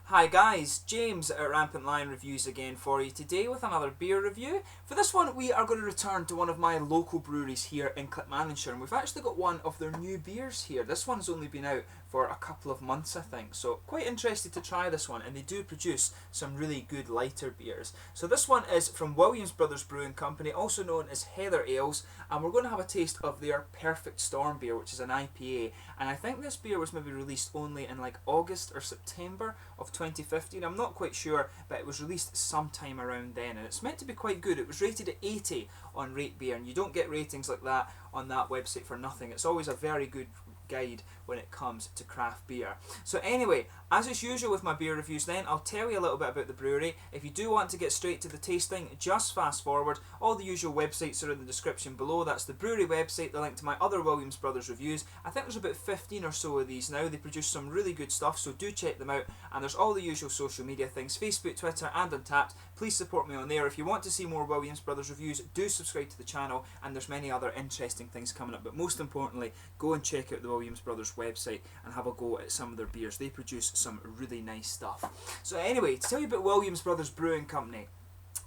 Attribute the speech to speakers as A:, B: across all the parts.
A: Hi guys, James at RampantLionReviews again for you today with another beer review. For this one we are going to return to one of my local breweries here in Clackmannanshire, and we've actually got one of their new beers here. This one's only been out for a couple of months I think, so quite interested to try this one, and they do produce some really good lighter beers. So this one is from Williams Brothers Brewing Company, also known as Heather Ales, and we're going to have a taste of their Perfect Storm beer, which is an IPA, and I think this beer was maybe released only in like August or September of 2015, I'm not quite sure, but it was released sometime around then, and it's meant to be quite good. It was rated at 80 on Rate Beer, and you don't get ratings like that on that website for nothing. It's always a very good guide when it comes to craft beer. So anyway, as is usual with my beer reviews then, I'll tell you a little bit about the brewery. If you do want to get straight to the tasting, just fast forward. All the usual websites are in the description below. That's the brewery website, the link to my other Williams Brothers reviews. I think there's about 15 or so of these now. They produce some really good stuff, so do check them out. And there's all the usual social media things, Facebook, Twitter and Untappd. Please support me on there. If you want to see more Williams Brothers reviews, do subscribe to the channel, and there's many other interesting things coming up. But most importantly, go and check out the Williams Brothers website and have a go at some of their beers. They produce some really nice stuff. So anyway, to tell you about Williams Brothers Brewing Company.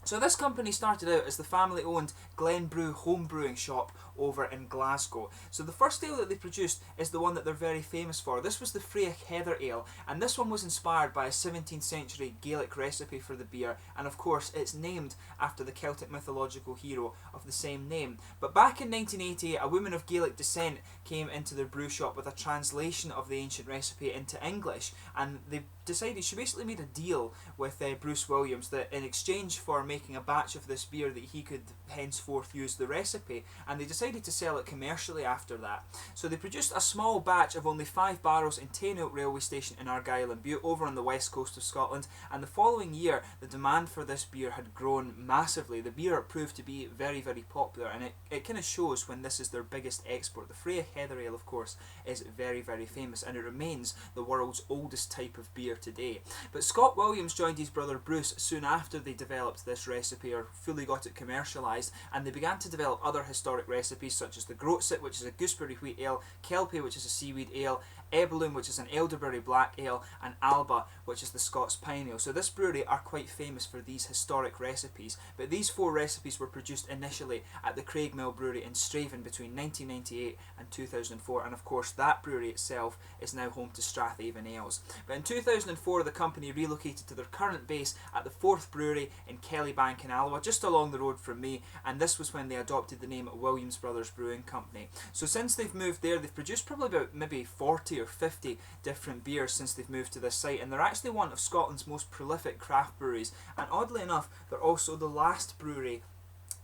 A: So this company started out as the family-owned Glen Brew home brewing shop over in Glasgow. So the first ale that they produced is the one that they're very famous for. This was the Freya Heather Ale, and this one was inspired by a 17th century Gaelic recipe for the beer, and of course it's named after the Celtic mythological hero of the same name. But back in 1980, a woman of Gaelic descent came into their brew shop with a translation of the ancient recipe into English, and they decided, she basically made a deal with Bruce Williams that in exchange for making a batch of this beer that he could henceforth use the recipe, and they decided to sell it commercially after that. So they produced a small batch of only 5 barrels in Tainoak railway station in Argyll and Bute over on the west coast of Scotland, and the following year the demand for this beer had grown massively. The beer proved to be very, very popular, and it kind of shows when this is their biggest export. The Freya Heather Ale, of course, is very, very famous, and it remains the world's oldest type of beer today. But Scott Williams joined his brother Bruce soon after they developed this recipe, or fully got it commercialised, and they began to develop other historic recipes such as the Groatsit, which is a gooseberry wheat ale, Kelpie, which is a seaweed ale, Ebaloon, which is an elderberry black ale, and Alba, which is the Scots pine ale. So this brewery are quite famous for these historic recipes, but these 4 recipes were produced initially at the Craigmill Brewery in Straven between 1998 and 2004, and of course that brewery itself is now home to Strathaven Ales. But in 2004 the company relocated to their current base at the 4th Brewery in Kellybank in Alloa, just along the road from me, and this was when they adopted the name Williams Brothers Brewing Company. So since they've moved there, they've produced probably about maybe 40 or 50 different beers since they've moved to this site, and they're actually one of Scotland's most prolific craft breweries, and oddly enough they're also the last brewery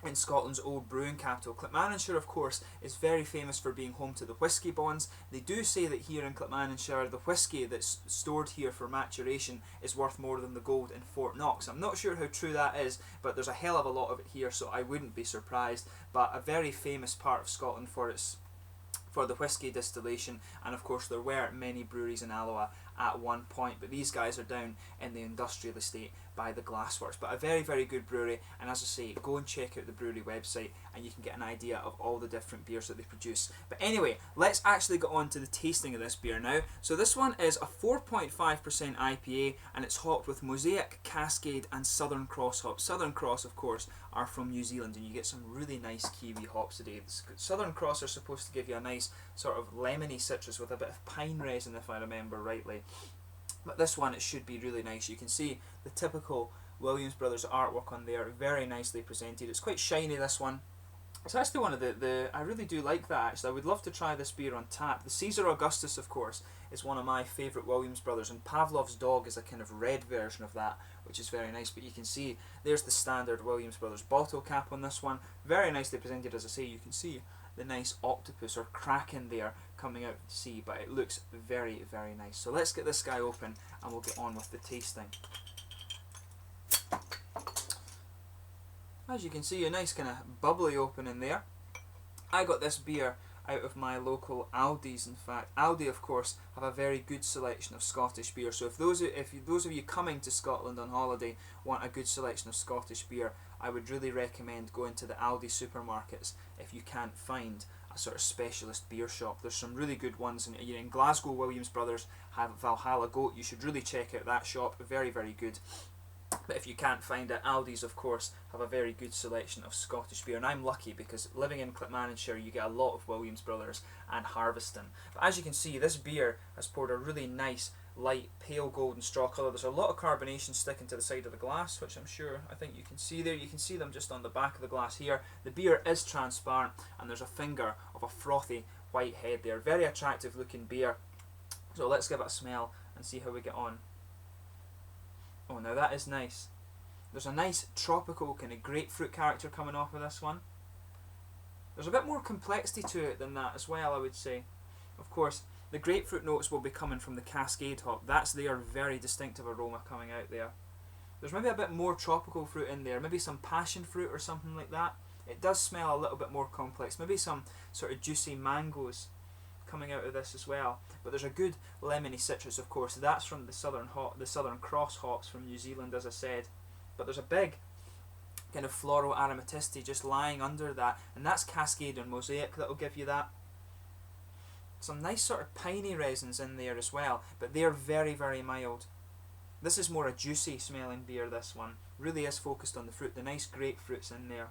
A: in Scotland's old brewing capital. Clackmannanshire, of course, is very famous for being home to the whisky bonds. They do say that here in Clackmannanshire the whisky that's stored here for maturation is worth more than the gold in Fort Knox. I'm not sure how true that is, but there's a hell of a lot of it here, so I wouldn't be surprised. But a very famous part of Scotland for the whisky distillation, and of course there were many breweries in Alloa at one point, but these guys are down in the industrial estate by the glassworks. But a very, very good brewery, and as I say, go and check out the brewery website and you can get an idea of all the different beers that they produce. But anyway, let's actually get on to the tasting of this beer now. So this one is a 4.5% IPA, and it's hopped with Mosaic, Cascade and Southern Cross hops. Southern Cross, of course, are from New Zealand, and you get some really nice Kiwi hops today. Southern Cross are supposed to give you a nice sort of lemony citrus with a bit of pine resin, if I remember rightly. But this one, it should be really nice. You can see the typical Williams Brothers artwork on there, very nicely presented. It's quite shiny, this one. It's actually one of I really do like that actually. I would love to try this beer on tap. The Caesar Augustus, of course, is one of my favourite Williams Brothers, and Pavlov's Dog is a kind of red version of that, which is very nice. But you can see there's the standard Williams Brothers bottle cap on this one. Very nicely presented, as I say. You can see the nice octopus or kraken there coming out to sea, but it looks very, very nice. So let's get this guy open and we'll get on with the tasting. As you can see, a nice kind of bubbly opening there. I got this beer out of my local Aldi's, in fact. Aldi, of course, have a very good selection of Scottish beer, so if those of you coming to Scotland on holiday want a good selection of Scottish beer, I would really recommend going to the Aldi supermarkets if you can't find a sort of specialist beer shop. There's some really good ones in Glasgow. Williams Brothers have Valhalla Goat. You should really check out that shop. Very, very good. But if you can't find it, Aldi's of course have a very good selection of Scottish beer, and I'm lucky because living in Clackmannanshire you get a lot of Williams Brothers and Harveston. But as you can see, this beer has poured a really nice light pale golden straw colour. There's a lot of carbonation sticking to the side of the glass, which I think you can see there. You can see them just on the back of the glass here. The beer is transparent and there's a finger of a frothy white head there. Very attractive looking beer. So let's give it a smell and see how we get on. Oh, now that is nice. There's a nice tropical kind of grapefruit character coming off of this one. There's a bit more complexity to it than that as well, I would say. Of course, the grapefruit notes will be coming from the Cascade hop. That's their very distinctive aroma coming out there. There's maybe a bit more tropical fruit in there, maybe some passion fruit or something like that. It does smell a little bit more complex, maybe some sort of juicy mangoes coming out of this as well. But there's a good lemony citrus, of course. That's from the Southern Cross hops from New Zealand, as I said. But there's a big kind of floral aromaticity just lying under that, and that's Cascade and Mosaic that'll give you that. Some nice sort of piney resins in there as well, but they're very, very mild. This is more a juicy smelling beer, this one. Really is focused on the fruit, the nice grapefruits in there.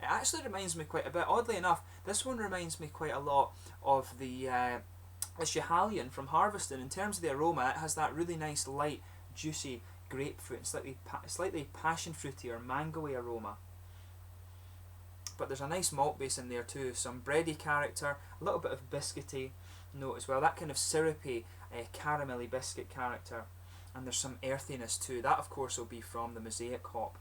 A: It actually reminds me quite a bit, oddly enough, this one reminds me quite a lot of the Schiehallion from Harveston. In terms of the aroma, it has that really nice light, juicy grapefruit and slightly passion fruity or mangoey aroma. But there's a nice malt base in there too, some bready character, a little bit of biscuity note as well, that kind of syrupy, caramelly biscuit character, and there's some earthiness too. That of course will be from the Mosaic hop.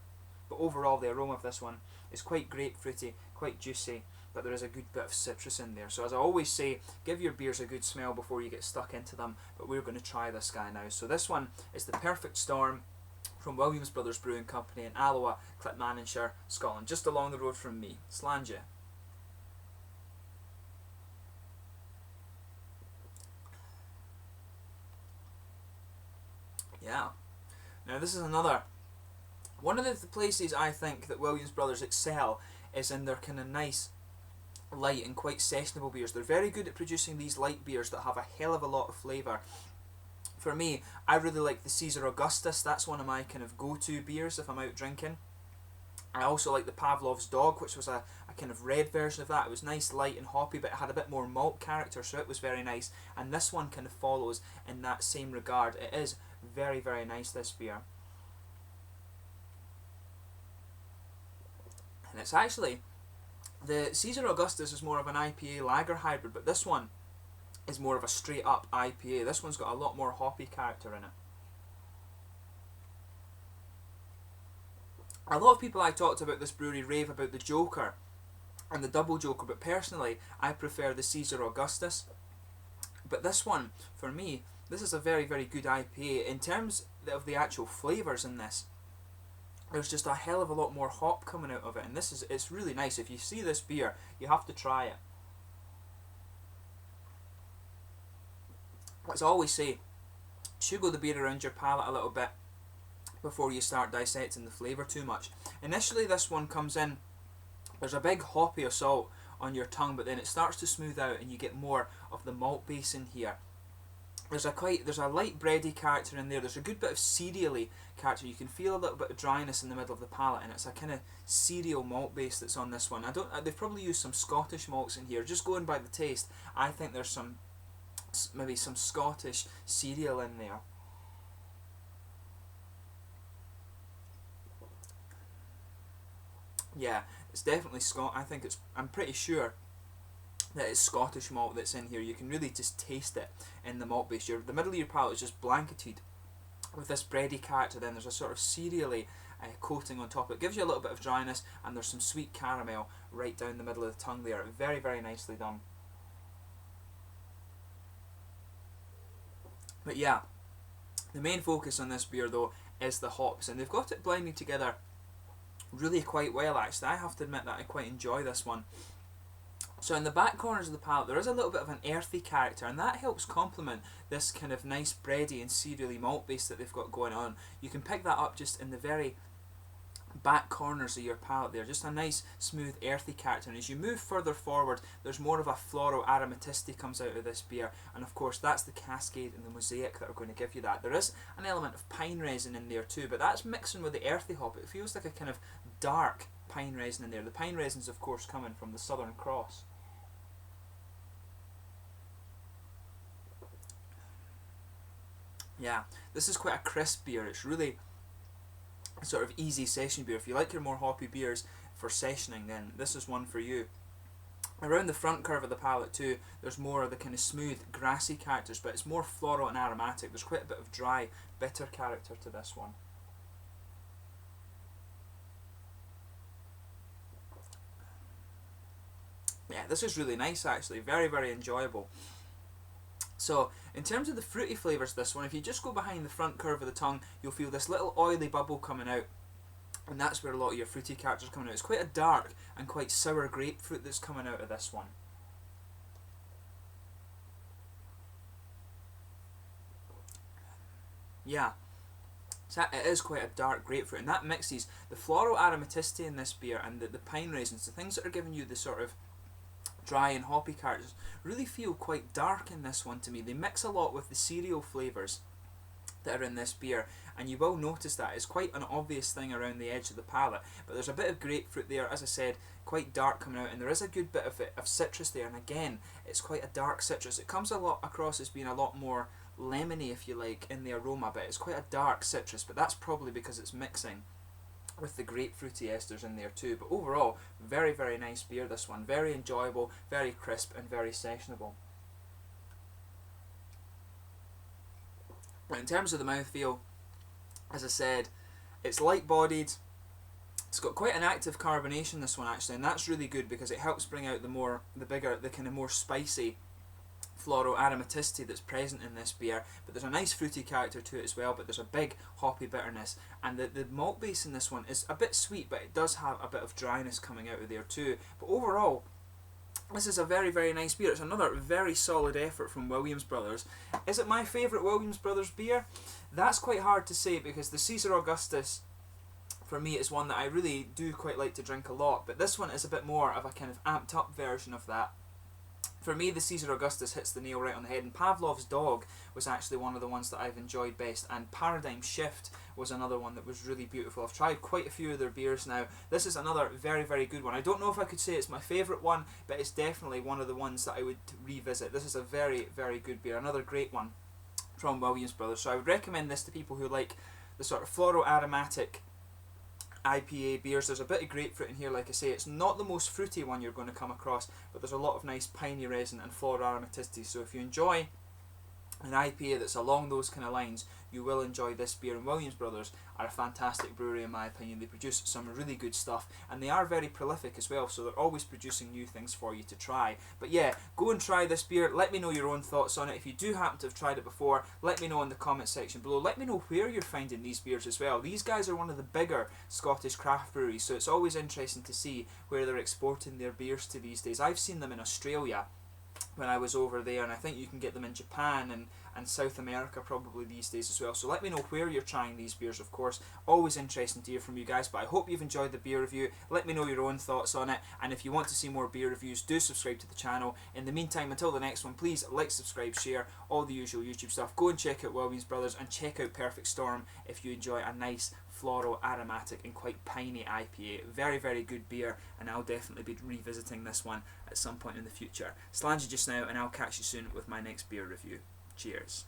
A: But overall the aroma of this one is quite grapefruity, quite juicy, but there is a good bit of citrus in there. So as I always say, give your beers a good smell before you get stuck into them, but we're going to try this guy now. So this one is the Perfect Storm from Williams Brothers Brewing Company in Alloa, Clackmannanshire, Scotland, just along the road from me. Slàinte. Yeah. Now this is one of the places I think that Williams Brothers excel is in their kind of nice, light and quite sessionable beers. They're very good at producing these light beers that have a hell of a lot of flavour. For me, I really like the Caesar Augustus. That's one of my kind of go-to beers if I'm out drinking. I also like the Pavlov's Dog, which was a kind of red version of that. It was nice, light and hoppy, but it had a bit more malt character, so it was very nice. And this one kind of follows in that same regard. It is very, very nice, this beer. And it's actually, the Caesar Augustus is more of an IPA lager hybrid, but this one is more of a straight up IPA. This one's got a lot more hoppy character in it. A lot of people I talked about this brewery rave about the Joker and the Double Joker, but personally I prefer the Caesar Augustus. But this one, for me, this is a very, very good IPA. In terms of the actual flavours in this, there's just a hell of a lot more hop coming out of it, and it's really nice. If you see this beer, you have to try it. As I always say, sugar the beer around your palate a little bit before you start dissecting the flavour too much. Initially this one comes in, there's a big hoppy assault on your tongue, but then it starts to smooth out and you get more of the malt base in here. There's a light bready character in there. There's a good bit of cereally character. You can feel a little bit of dryness in the middle of the palate, and it's a kind of cereal malt base that's on this one. They've probably used some Scottish malts in here. Just going by the taste, I think there's maybe some Scottish cereal in there. Yeah, it's definitely I'm pretty sure that it's Scottish malt that's in here. You can really just taste it in the malt base. The middle of your palate is just blanketed with this bready character. Then there's a sort of cereally coating on top. It gives you a little bit of dryness, and there's some sweet caramel right down the middle of the tongue there. Very, very nicely done. But yeah, the main focus on this beer though is the hops, and they've got it blended together really quite well actually. I have to admit that I quite enjoy this one. So in the back corners of the palate there is a little bit of an earthy character, and that helps complement this kind of nice bready and cereally malt base that they've got going on. You can pick that up just in the very back corners of your palate there. Just a nice, smooth, earthy character. And as you move further forward, there's more of a floral aromaticity comes out of this beer. And of course, that's the cascade and the mosaic that are going to give you that. There is an element of pine resin in there too, but that's mixing with the earthy hop. It feels like a kind of dark pine resin in there. The pine resin's of course coming from the Southern Cross. Yeah, this is quite a crisp beer. It's really sort of easy session beer. If you like your more hoppy beers for sessioning, then this is one for you. Around the front curve of the palate too, there's more of the kind of smooth, grassy characters, but it's more floral and aromatic. There's quite a bit of dry, bitter character to this one. Yeah, this is really nice actually. Very, very enjoyable. So, in terms of the fruity flavours of this one, if you just go behind the front curve of the tongue, you'll feel this little oily bubble coming out, and that's where a lot of your fruity characters are coming out. It's quite a dark and quite sour grapefruit that's coming out of this one. Yeah, so it is quite a dark grapefruit, and that mixes the floral aromaticity in this beer and the pine raisins, the things that are giving you the sort of dry and hoppy characters, really feel quite dark in this one to me. They mix a lot with the cereal flavours that are in this beer, and you will notice that it's quite an obvious thing around the edge of the palate, but there's a bit of grapefruit there, as I said, quite dark coming out, and there is a good bit of citrus there, and again, it's quite a dark citrus. It comes a lot across as being a lot more lemony, if you like, in the aroma, but it's quite a dark citrus, but that's probably because it's mixing with the grapefruity esters in there too. But overall, very, very nice beer this one. Very enjoyable, very crisp and very sessionable. Now, in terms of the mouthfeel, as I said, it's light bodied. It's got quite an active carbonation, this one actually, and that's really good because it helps bring out the kind of more spicy floral aromaticity that's present in this beer, but there's a nice fruity character to it as well, but there's a big hoppy bitterness, and the malt base in this one is a bit sweet, but it does have a bit of dryness coming out of there too. But overall, this is a very, very nice beer. It's another very solid effort from Williams Brothers. Is it my favourite Williams Brothers beer? That's quite hard to say, because the Caesar Augustus for me is one that I really do quite like to drink a lot, but this one is a bit more of a kind of amped up version of that. For me, the Caesar Augustus hits the nail right on the head, and Pavlov's Dog was actually one of the ones that I've enjoyed best, and Paradigm Shift was another one that was really beautiful. I've tried quite a few of their beers now. This is another very, very good one. I don't know if I could say it's my favourite one, but it's definitely one of the ones that I would revisit. This is a very, very good beer, another great one from Williams Brothers. So I would recommend this to people who like the sort of floral aromatic IPA beers. There's a bit of grapefruit in here, like I say. It's not the most fruity one you're going to come across, but there's a lot of nice piney resin and floral aromaticity. So if you enjoy an IPA that's along those kind of lines, you will enjoy this beer. And Williams Brothers are a fantastic brewery in my opinion. They produce some really good stuff, and they are very prolific as well, so they're always producing new things for you to try. But yeah, go and try this beer. Let me know your own thoughts on it. If you do happen to have tried it before, let me know in the comment section below. Let me know where you're finding these beers as well. These guys are one of the bigger Scottish craft breweries, so it's always interesting to see where they're exporting their beers to these days. I've seen them in Australia when I was over there, and I think you can get them in Japan and South America probably these days as well. So let me know where you're trying these beers, of course. Always interesting to hear from you guys, but I hope you've enjoyed the beer review. Let me know your own thoughts on it, and if you want to see more beer reviews, do subscribe to the channel. In the meantime, until the next one, please like, subscribe, share, all the usual YouTube stuff. Go and check out Williams Brothers, and check out Perfect Storm if you enjoy a nice floral, aromatic and quite piney IPA. Very, very good beer, and I'll definitely be revisiting this one at some point in the future. Slange just now, and I'll catch you soon with my next beer review. Cheers.